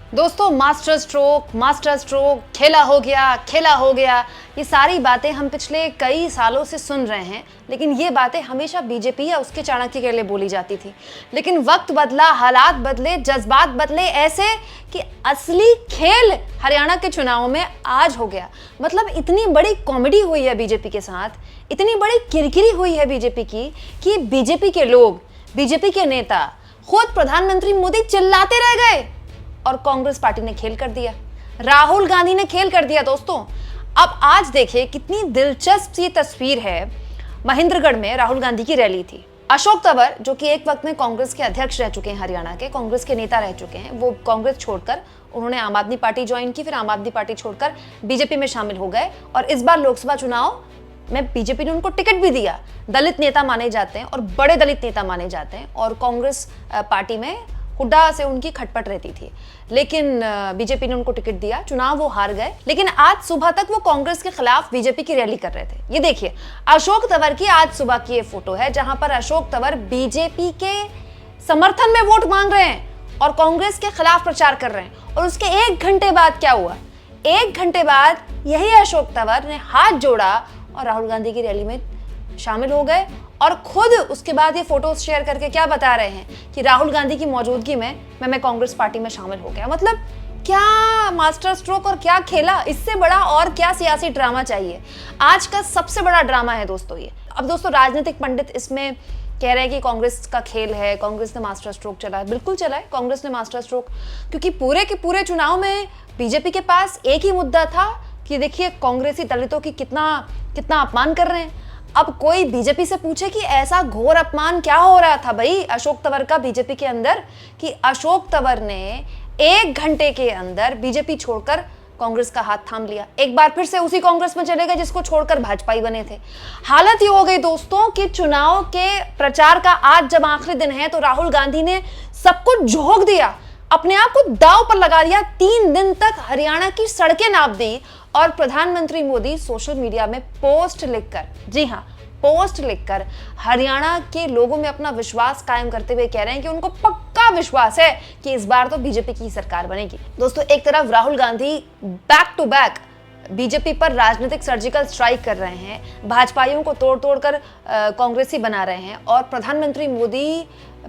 दोस्तों master stroke, खेला हो गया, ये सारी बातें हम पिछले कई सालों से सुन रहे हैं, लेकिन ये बातें हमेशा बीजेपी या उसके चाणक्य के लिए बोली जाती थी। लेकिन वक्त बदला, हालात बदले, जज्बात बदले ऐसे कि असली खेल हरियाणा के चुनावों में आज हो गया। मतलब इतनी बड़ी कॉमेडी हुई है बीजेपी के साथ, इतनी बड़ी किरकिरी हुई है बीजेपी की कि बीजेपी के लोग, बीजेपी के नेता, खुद प्रधानमंत्री मोदी चिल्लाते रह गए और कांग्रेस पार्टी ने खेल कर दिया, राहुल गांधी ने खेल कर दिया। दोस्तों अब आज देखिए कितनी दिलचस्प सी तस्वीर है। महेंद्रगढ़ में राहुल गांधी की रैली थी। अशोक तंवर जो कि एक वक्त में कांग्रेस के अध्यक्ष रह चुके हैं, हरियाणा के कांग्रेस के नेता रह चुके हैं, वो कांग्रेस छोड़कर उन्होंने आम आदमी पार्टी ज्वाइन की, फिर आम आदमी पार्टी छोड़कर बीजेपी में शामिल हो गए और इस बार लोकसभा चुनाव में बीजेपी ने उनको टिकट भी दिया। दलित नेता माने जाते हैं और बड़े दलित नेता माने जाते हैं और कांग्रेस पार्टी में हुड्डा से उनकी खटपट रहती थी, लेकिन बीजेपी ने उनको टिकट दिया, चुनाव वो हार गए। लेकिन आज सुबह तक वो कांग्रेस के खिलाफ बीजेपी की रैली कर रहे थे। ये देखिए अशोक तंवर की आज सुबह की ये फोटो है, जहां पर अशोक तंवर बीजेपी के समर्थन में वोट मांग रहे हैं और कांग्रेस के खिलाफ प्रचार कर रहे हैं। और उसके 1 घंटे बाद क्या हुआ? 1 घंटे बाद यही अशोक तंवर ने हाथ जोड़ा और राहुल गांधी की रैली में शामिल हो गए और खुद उसके बाद ये फोटोज शेयर करके क्या बता रहे हैं कि राहुल गांधी की मौजूदगी में मैं कांग्रेस पार्टी में शामिल हो गया। मतलब क्या मास्टर स्ट्रोक और क्या खेला, इससे बड़ा और क्या सियासी ड्रामा चाहिए? आज का सबसे बड़ा ड्रामा है दोस्तों ये। अब दोस्तों राजनीतिक पंडित इसमें कह रहे हैं कि कांग्रेस का खेल है, कांग्रेस ने मास्टर स्ट्रोक चला है। बिल्कुल चला है कांग्रेस ने मास्टर स्ट्रोक, क्योंकि पूरे के पूरे चुनाव में बीजेपी के पास एक ही मुद्दा था कि देखिए कांग्रेसी दलितों की कितना अपमान कर रहे हैं। अब कोई बीजेपी से पूछे कि ऐसा घोर अपमान क्या हो रहा था भाई अशोक तंवर का बीजेपी के अंदर, कि अशोक तंवर ने 1 घंटे के अंदर बीजेपी छोड़कर कांग्रेस का हाथ थाम लिया, एक बार फिर से उसी कांग्रेस में चले गए जिसको छोड़कर भाजपाई बने थे। हालत ये हो गई दोस्तों कि चुनाव के प्रचार का आज जब आखिरी दिन है तो राहुल गांधी ने सब कुछ झोंक दिया, अपने आप को दांव पर लगा दिया। 3 दिन तक हरियाणा की सड़कें नाप दी और प्रधानमंत्री मोदी सोशल मीडिया में पोस्ट लिखकर, जी हां पोस्ट लिखकर, हरियाणा के लोगों में अपना विश्वास कायम करते हुए कह रहे हैं कि उनको पक्का विश्वास है कि इस बार तो बीजेपी की सरकार बनेगी। दोस्तों एक तरफ Rahul Gandhi back to back BJP पर राजनीतिक सर्जिकल स्ट्राइक कर रहे हैं, भाजपाइयों को तोड़ तोड़ कर कांग्रेसी बना रहे हैं और प्रधानमंत्री मोदी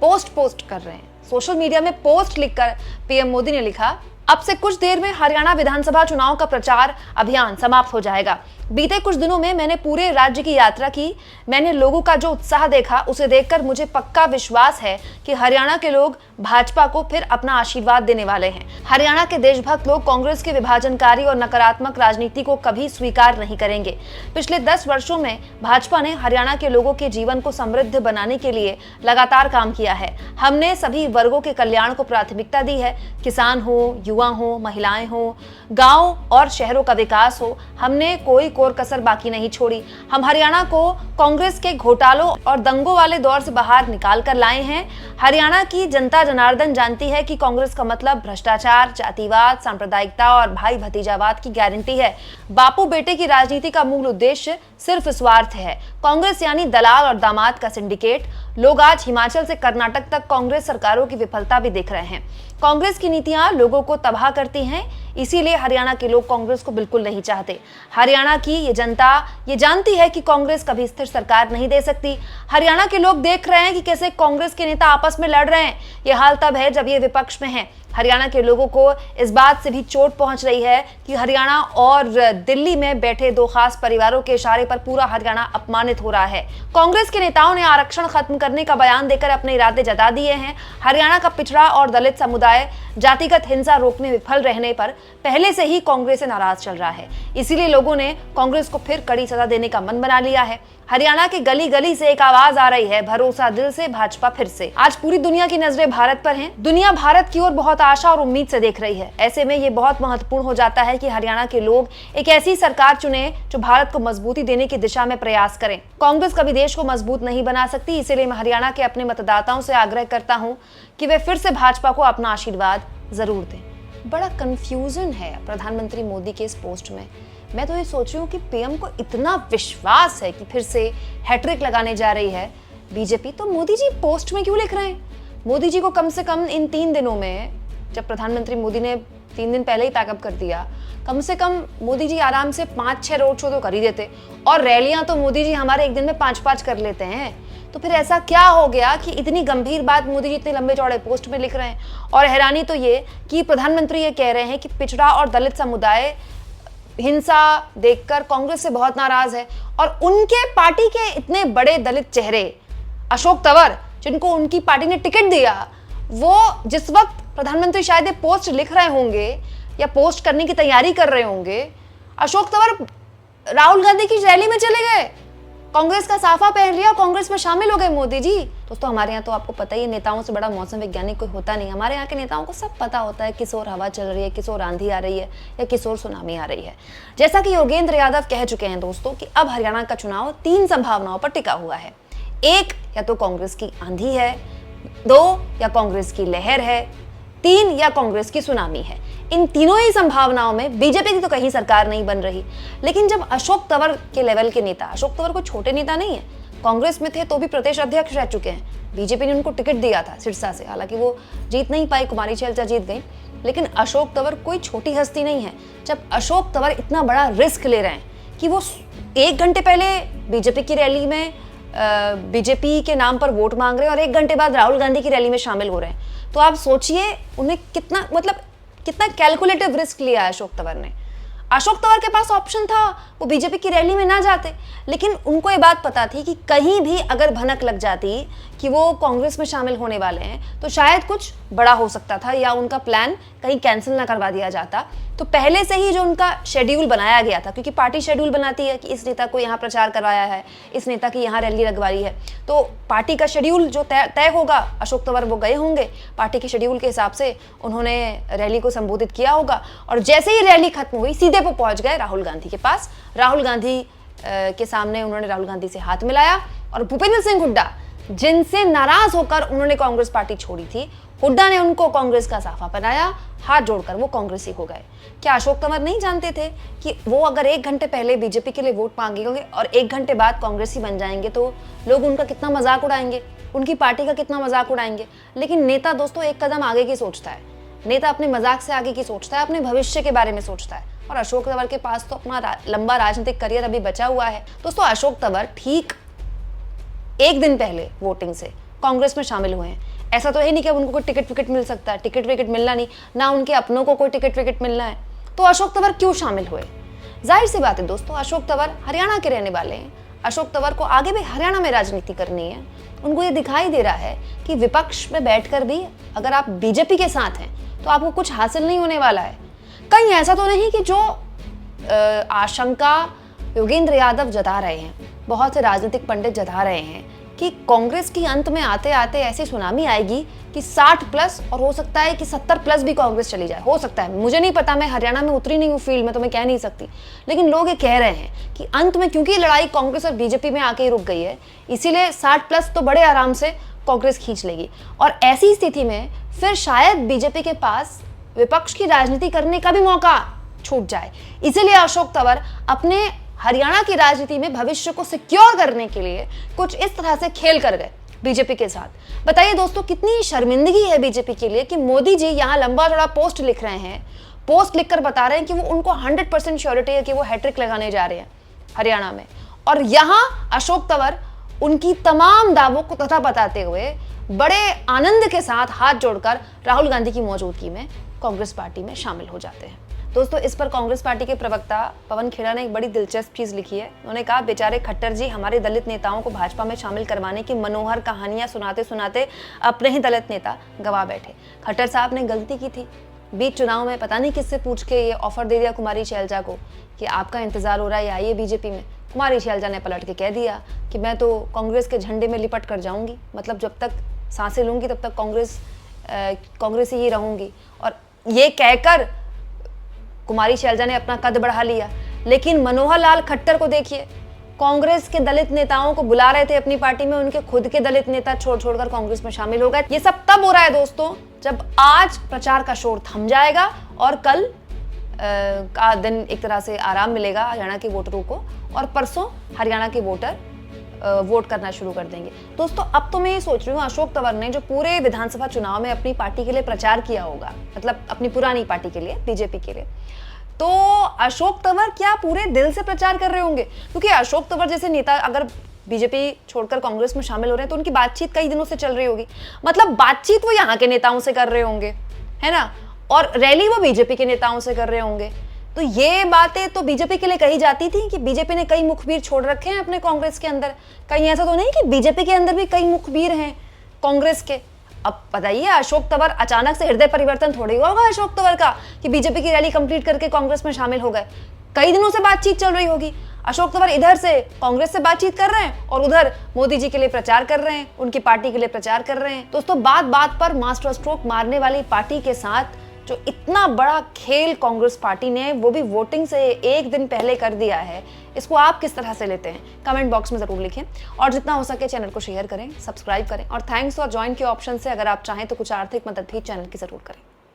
पोस्ट कर रहे हैं। सोशल मीडिया में पोस्ट लिखकर पीएम मोदी ने लिखा, अब से कुछ देर में हरियाणा विधानसभा चुनाव का प्रचार अभियान समाप्त हो जाएगा। बीते कुछ दिनों में मैंने पूरे राज्य की यात्रा की, मैंने लोगों का जो उत्साह देखा उसे देखकर मुझे पक्का विश्वास है कि हरियाणा के लोग भाजपा को फिर अपना आशीर्वाद देने वाले हैं। हरियाणा के देशभक्त लोग कांग्रेस के विभाजनकारी और नकारात्मक राजनीति को कभी स्वीकार नहीं करेंगे। पिछले 10 वर्षों में भाजपा ने हरियाणा के लोगों के जीवन को समृद्ध बनाने के लिए लगातार काम किया है। हमने सभी वर्गों के कल्याण को प्राथमिकता दी है, किसान हो, युवा हो, महिलाएं हो, गांव और शहरों का विकास हो, हमने कोई कोर कसर बाकी नहीं छोड़ी। हम हरियाणा को कांग्रेस के घोटालों और दंगों वाले दौर से बाहर निकाल कर लाए हैं। हरियाणा की जनता जनार्दन जानती है कि कांग्रेस का मतलब भ्रष्टाचार, जातिवाद, सांप्रदायिकता और भाई भतीजावाद की गारंटी है। बापू बेटे की राजनीति का मूल उद्देश्य सिर्फ स्वार्थ है। कांग्रेस यानी दलाल और दामाद का सिंडिकेट। लोग आज हिमाचल से कर्नाटक तक कांग्रेस सरकारों की विफलता भी देख रहे हैं। कांग्रेस की नीतियां लोगों को तबाह करती हैं, इसीलिए हरियाणा के लोग कांग्रेस को बिल्कुल नहीं चाहते। हरियाणा की ये जनता ये जानती है कि कांग्रेस कभी स्थिर सरकार नहीं दे सकती। हरियाणा के लोग देख रहे हैं कि कैसे कांग्रेस के नेता आपस में लड़ रहे हैं। ये हाल तब है जब ये विपक्ष में है। हरियाणा के लोगों को इस बात से भी चोट पहुंच रही है कि हरियाणा और दिल्ली में बैठे 2 खास परिवारों के इशारे पर पूरा हरियाणा अपमानित हो रहा है। कांग्रेस के नेताओं ने आरक्षण खत्म करने का बयान देकर अपने इरादे जता दिए हैं। हरियाणा का पिछड़ा और दलित समुदाय जातिगत हिंसा रोकने विफल रहने पर पहले से ही कांग्रेस से नाराज चल रहा है, इसीलिए लोगों ने कांग्रेस को फिर कड़ी सजा देने का मन बना लिया है। हरियाणा के गली गली से एक आवाज आ रही है, भरोसा दिल से, भाजपा फिर से। आज पूरी दुनिया की नजरें भारत पर हैं। दुनिया भारत की ओर बहुत आशा और उम्मीद से देख रही है। ऐसे में ये बहुत महत्वपूर्ण हो जाता है कि हरियाणा के लोग एक ऐसी सरकार चुने जो भारत को मजबूती देने की दिशा में प्रयास करें। कांग्रेस कभी देश को मजबूत नहीं बना सकती, इसीलिए मैं हरियाणा के अपने मतदाताओं से आग्रह करता हूँ कि वे फिर से भाजपा को अपना आशीर्वाद जरूर दें। बड़ा कंफ्यूजन है प्रधानमंत्री मोदी के इस पोस्ट में। मैं तो ये सोच रही हूँ कि पीएम को इतना विश्वास है कि फिर से हैट्रिक लगाने जा रही है बीजेपी, तो मोदी जी पोस्ट में क्यों लिख रहे हैं? मोदी जी को कम से कम इन 3 दिनों में जब प्रधानमंत्री मोदी ने 3 दिन पहले ही पैकअप कर दिया, कम से कम मोदी जी आराम से 5-6 रोड शो तो कर ही देते, और रैलियां तो मोदी जी हमारे एक दिन में 5-5 कर लेते हैं। तो फिर ऐसा क्या हो गया कि इतनी गंभीर बात मोदी जी इतने लंबे चौड़े पोस्ट में लिख रहे हैं। और हैरानी तो ये कि प्रधानमंत्री ये कह रहे हैं कि पिछड़ा और दलित समुदाय हिंसा देखकर कांग्रेस से बहुत नाराज है, और उनके पार्टी के इतने बड़े दलित चेहरे अशोक तंवर, जिनको उनकी पार्टी ने टिकट दिया, वो जिस वक्त प्रधानमंत्री शायद ये पोस्ट लिख रहे होंगे या पोस्ट करने की तैयारी कर रहे होंगे, अशोक तंवर राहुल गांधी की रैली में चले गए, कांग्रेस का साफा पहन लिया, कांग्रेस में शामिल हो गए मोदी जी। दोस्तों हमारे यहाँ तो आपको पता ही है, नेताओं से बड़ा मौसम वैज्ञानिक कोई होता नहीं। हमारे यहाँ के नेताओं को सब पता होता है किस ओर हवा चल रही है, किस ओर आंधी आ रही है या किस ओर सुनामी आ रही है। जैसा कि योगेंद्र यादव कह चुके हैं दोस्तों कि अब हरियाणा का चुनाव 3 संभावनाओं पर टिका हुआ है। 1, या तो कांग्रेस की आंधी है, 2, या कांग्रेस की लहर है, 3, या कांग्रेस की सुनामी है। इन तीनों ही संभावनाओं में बीजेपी की तो कहीं सरकार नहीं बन रही। लेकिन जब अशोक तंवर के लेवल के नेता, अशोक तंवर कोई छोटे नेता नहीं है, कांग्रेस में थे तो भी प्रदेश अध्यक्ष रह चुके हैं, बीजेपी ने उनको टिकट दिया था सिरसा से, हालांकि वो जीत नहीं पाई, कुमारी शैलजा जीत गई, लेकिन अशोक तंवर कोई छोटी हस्ती नहीं है। जब अशोक तंवर इतना बड़ा रिस्क ले रहे हैं कि वो 1 घंटे पहले बीजेपी की रैली में बीजेपी के नाम पर वोट मांग रहे हैं और 1 घंटे बाद राहुल गांधी की रैली में शामिल हो रहे हैं, तो आप सोचिए उन्हें कितना कैलकुलेटिव रिस्क लिया है अशोक तंवर ने। अशोक तंवर के पास ऑप्शन था, वो बीजेपी की रैली में ना जाते, लेकिन उनको ये बात पता थी कि कहीं भी अगर भनक लग जाती कि वो कांग्रेस में शामिल होने वाले हैं तो शायद कुछ बड़ा हो सकता था या उनका प्लान कहीं कैंसिल ना करवा दिया जाता। तो पहले से ही जो उनका शेड्यूल बनाया गया था, क्योंकि पार्टी शेड्यूल बनाती है कि इस नेता को यहाँ प्रचार करवाया है, इस नेता की यहाँ रैली लगवाई है, तो पार्टी का शेड्यूल जो तय होगा, अशोक तंवर वो गए होंगे, पार्टी के शेड्यूल के हिसाब से उन्होंने रैली को संबोधित किया होगा, और जैसे ही रैली खत्म हुई सीधे वो पहुंच गए राहुल गांधी के पास। राहुल गांधी के सामने उन्होंने राहुल गांधी से हाथ मिलाया, और भूपेंद्र सिंह हुड्डा, जिनसे नाराज होकर उन्होंने कांग्रेस पार्टी छोड़ी थी, हुड्डा ने उनको कांग्रेस का साफा पहनाया, हाथ जोड़कर वो कांग्रेसी हो गए। क्या अशोक तंवर नहीं जानते थे कि वो अगर 1 घंटे पहले बीजेपी के लिए वोट मांगेंगे और 1 घंटे बाद कांग्रेसी बन जाएंगे तो लोग उनका कितना मजाक उड़ाएंगे, उनकी पार्टी का कितना मजाक उड़ाएंगे। लेकिन नेता दोस्तों 1 कदम आगे की सोचता है, नेता अपने मजाक से आगे की सोचता है, अपने भविष्य के बारे में सोचता है, और अशोक तंवर के पास तो अपना लंबा राजनीतिक करियर अभी बचा हुआ है। दोस्तों अशोक तंवर ठीक 1 दिन पहले वोटिंग से कांग्रेस में शामिल हुए हैं। ऐसा तो है नहीं कि अब उनको कोई टिकट विकेट मिल सकता है, टिकट विकेट मिलना नहीं, ना उनके अपनों को कोई टिकट विकेट मिलना है, तो अशोक तंवर क्यों शामिल हुए? जाहिर सी बात है दोस्तों, अशोक तंवर हरियाणा के रहने वाले हैं, अशोक तंवर को आगे भी हरियाणा में राजनीति करनी है। उनको ये दिखाई दे रहा है कि विपक्ष में बैठकर भी अगर आप बीजेपी के साथ हैं तो आपको कुछ हासिल नहीं होने वाला है। कहीं ऐसा तो नहीं कि जो आशंका योगेंद्र यादव जता रहे हैं, बहुत से राजनीतिक पंडित जता रहे हैं कि कांग्रेस की अंत में आते आते ऐसी सुनामी आएगी कि 60+ और हो सकता है कि 70+ भी कांग्रेस चली जाए, हो सकता है, मुझे नहीं पता, मैं हरियाणा में उतरी नहीं हूँ फील्ड में तो मैं कह नहीं सकती, लेकिन लोग ये कह रहे हैं कि अंत में क्योंकि लड़ाई कांग्रेस और बीजेपी में आके ही रुक गई है, इसीलिए 60+ तो बड़े आराम से कांग्रेस खींच लेगी, और ऐसी स्थिति में फिर शायद बीजेपी के पास विपक्ष की राजनीति करने का भी मौका छूट जाए। इसीलिए अशोक तंवर अपने हरियाणा की राजनीति में भविष्य को सिक्योर करने के लिए कुछ इस तरह से खेल कर गए बीजेपी के साथ। बताइए दोस्तों कितनी शर्मिंदगी है बीजेपी के लिए कि मोदी जी यहाँ लंबा चौड़ा पोस्ट लिख रहे हैं, पोस्ट लिखकर बता रहे हैं कि वो उनको 100% श्योरिटी है कि वो हैट्रिक लगाने जा रहे हैं हरियाणा में, और यहाँ अशोक तंवर उनकी तमाम दावों को तथा बताते हुए बड़े आनंद के साथ हाथ जोड़कर राहुल गांधी की मौजूदगी में कांग्रेस पार्टी में शामिल हो जाते हैं। दोस्तों इस पर कांग्रेस पार्टी के प्रवक्ता पवन खेड़ा ने एक बड़ी दिलचस्प चीज लिखी है। उन्होंने कहा, बेचारे खट्टर जी हमारे दलित नेताओं को भाजपा में शामिल करवाने की मनोहर कहानियां सुनाते सुनाते अपने ही दलित नेता गवा बैठे। खट्टर साहब ने गलती की थी, बीच चुनाव में पता नहीं किससे पूछ के ये ऑफर दे दिया कुमारी शैलजा को कि आपका इंतजार हो रहा है, आइए बीजेपी में। कुमारी शैलजा ने पलट के कह दिया कि मैं तो कांग्रेस के झंडे में लिपट कर जाऊंगी, मतलब जब तक सांसें लूंगी तब तक कांग्रेस ही रहूंगी। और ये कहकर कुमारी शैलजा ने अपना कद बढ़ा लिया। लेकिन मनोहर लाल खट्टर को देखिए, कांग्रेस के दलित नेताओं को बुला रहे थे अपनी पार्टी में, उनके खुद के दलित नेता छोड़कर कांग्रेस में शामिल हो गए। ये सब तब हो रहा है दोस्तों जब आज प्रचार का शोर थम जाएगा और कल का दिन एक तरह से आराम मिलेगा हरियाणा के वोटरों को, और परसों हरियाणा के वोटर वोट करना शुरू कर देंगे। दोस्तों अब तो मैं ये सोच रही हूँ, अशोक तंवर ने जो पूरे विधानसभा चुनाव में अपनी पार्टी के लिए प्रचार किया होगा, मतलब अपनी पुरानी पार्टी के लिए, बीजेपी के लिए, तो अशोक तंवर क्या पूरे दिल से प्रचार कर रहे होंगे? क्योंकि अशोक तंवर जैसे नेता अगर बीजेपी छोड़कर कांग्रेस में शामिल हो रहे हैं तो उनकी बातचीत कई दिनों से चल रही होगी, मतलब बातचीत वो यहाँ के नेताओं से कर रहे होंगे, है ना, और रैली वो बीजेपी के नेताओं से कर रहे होंगे। तो ये बातें तो बीजेपी के लिए कही जाती थी कि बीजेपी ने कई मुखबिर छोड़ रखे हैं अपने कांग्रेस के अंदर। कहीं ऐसा तो नहीं कि बीजेपी के अंदर भी कई मुखबिर हैं कांग्रेस के? अब बताइए, अशोक तंवर अचानक से हृदय परिवर्तन थोड़ी हुआ होगा अशोक तंवर का कि बीजेपी की रैली कंप्लीट करके कांग्रेस में शामिल हो गए। कई दिनों से बातचीत चल रही होगी। अशोक तंवर इधर से कांग्रेस से बातचीत कर रहे हैं और उधर मोदी जी के लिए प्रचार कर रहे हैं, उनकी पार्टी के लिए प्रचार कर रहे हैं। दोस्तों बात बात पर मास्टर स्ट्रोक मारने वाली पार्टी के साथ जो इतना बड़ा खेल कांग्रेस पार्टी ने, वो भी वोटिंग से एक दिन पहले कर दिया है, इसको आप किस तरह से लेते हैं? कमेंट बॉक्स में जरूर लिखें और जितना हो सके चैनल को शेयर करें, सब्सक्राइब करें और थैंक्स और ज्वाइन के ऑप्शन से अगर आप चाहें तो कुछ आर्थिक मदद भी चैनल की जरूर करें।